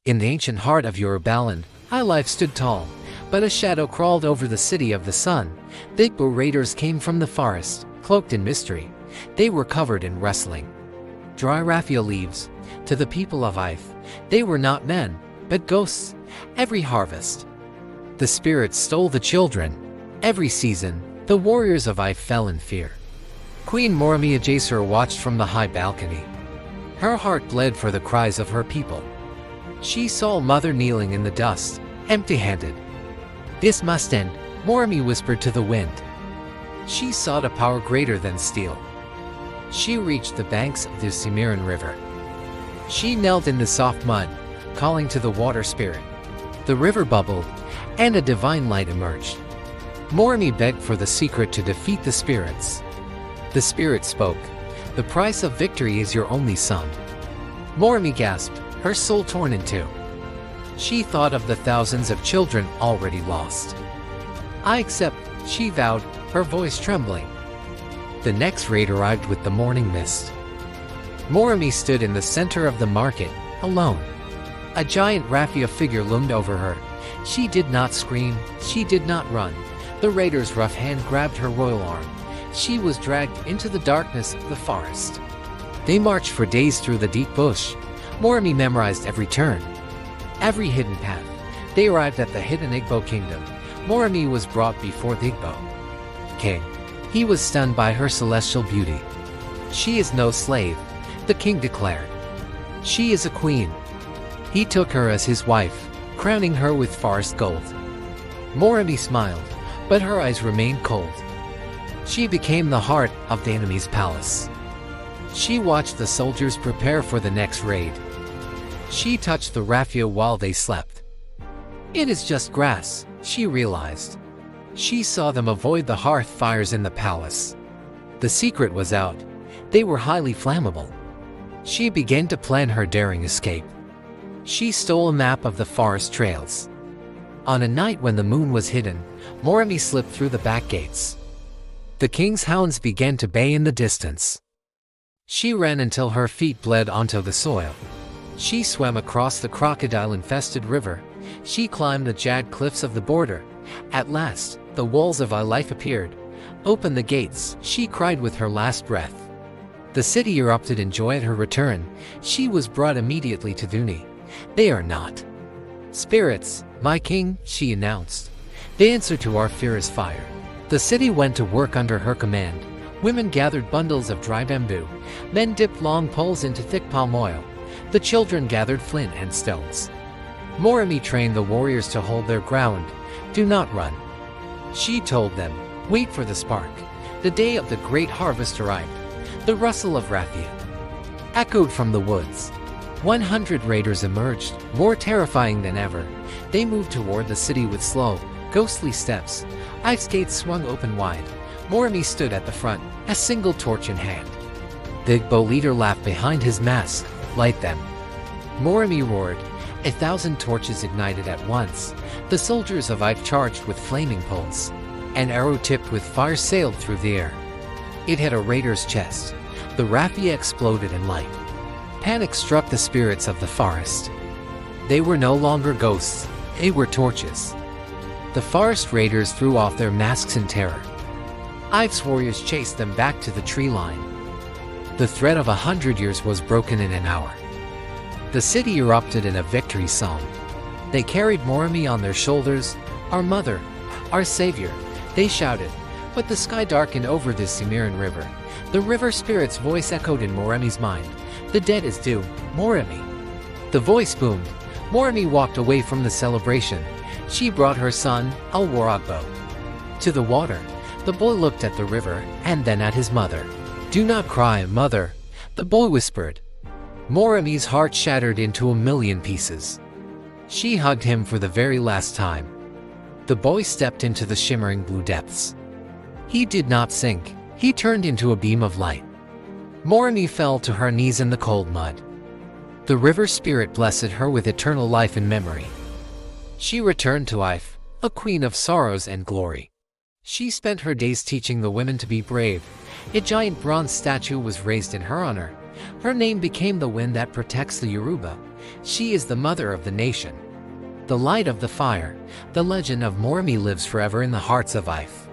In the ancient heart of Yorubaland, Ile Ife stood tall, but a shadow crawled over the city of the sun. The Igbo raiders came from the forest, cloaked in mystery. They were covered in rustling dry raffia leaves. To the people of Ife, they were not men, but ghosts. Every harvest, the spirits stole the children. Every season, the warriors of Ife fell in fear. Queen Moremi Of Ile Ife watched from the high balcony. Her heart bled for the cries of her people. She saw Mother kneeling in the dust, empty-handed. "This must end," Moremi whispered to the wind. She sought a power greater than steel. She reached the banks of the Cimarron River. She knelt in the soft mud, calling to the water spirit. The river bubbled, and a divine light emerged. Moremi begged for the secret to defeat the spirits. The spirit spoke, "The price of victory is your only son." Moremi gasped, her soul torn in two. She thought of the thousands of children already lost. "I accept," she vowed, her voice trembling. The next raid arrived with the morning mist. Moremi stood in the center of the market, alone. A giant raffia figure loomed over her. She did not scream, she did not run. The raider's rough hand grabbed her royal arm. She was dragged into the darkness of the forest. They marched for days through the deep bush. Moremi memorized every turn, every hidden path. They arrived at the hidden Igbo kingdom. Moremi was brought before the Igbo king. He was stunned by her celestial beauty. "She is no slave," the king declared. "She is a queen." He took her as his wife, crowning her with forest gold. Moremi smiled, but her eyes remained cold. She became the heart of the enemy's palace. She watched the soldiers prepare for the next raid. She touched the raffia while they slept. "It is just grass," she realized. She saw them avoid the hearth fires in the palace. The secret was out. They were highly flammable. She began to plan her daring escape. She stole a map of the forest trails. On a night when the moon was hidden, Moremi slipped through the back gates. The king's hounds began to bay in the distance. She ran until her feet bled onto the soil. She swam across the crocodile-infested river. She climbed the jagged cliffs of the border. At last, the walls of Ile Ife appeared. "Open the gates," she cried with her last breath. The city erupted in joy at her return. She was brought immediately to Duni. "They are not spirits, my king," she announced. "The answer to our fear is fire." The city went to work under her command. Women gathered bundles of dry bamboo. Men dipped long poles into thick palm oil. The children gathered flint and stones. Moremi trained the warriors to hold their ground. "Do not run," she told them. "Wait for the spark." The day of the great harvest arrived. The rustle of raffia echoed from the woods. 100 raiders emerged, more terrifying than ever. They moved toward the city with slow, ghostly steps. Ife's gates swung open wide. Moremi stood at the front, a single torch in hand. The Igbo leader laughed behind his mask. "Light them," Moremi roared. 1,000 torches ignited at once. The soldiers of Ife charged with flaming poles. An arrow tipped with fire sailed through the air. It hit a raider's chest. The raffia exploded in light. Panic struck the spirits of the forest. They were no longer ghosts, they were torches. The forest raiders threw off their masks in terror. Ife's warriors chased them back to the tree line. The thread of 100 years was broken in an hour. The city erupted in a victory song. They carried Moremi on their shoulders. "Our mother, our savior," they shouted. But the sky darkened over the Cimarron River. The river spirit's voice echoed in Moremi's mind. "The dead is due, Moremi." The voice boomed. Moremi walked away from the celebration. She brought her son, Alwaragbo, to the water. The boy looked at the river, and then at his mother. "Do not cry, mother," the boy whispered. Moremi's heart shattered into a million pieces. She hugged him for the very last time. The boy stepped into the shimmering blue depths. He did not sink. He turned into a beam of light. Moremi fell to her knees in the cold mud. The river spirit blessed her with eternal life and memory. She returned to Ife, a queen of sorrows and glory. She spent her days teaching the women to be brave. A giant bronze statue was raised in her honor. Her name became the wind that protects the Yoruba. She is the mother of the nation. The light of the fire, the legend of Moremi lives forever in the hearts of Ife.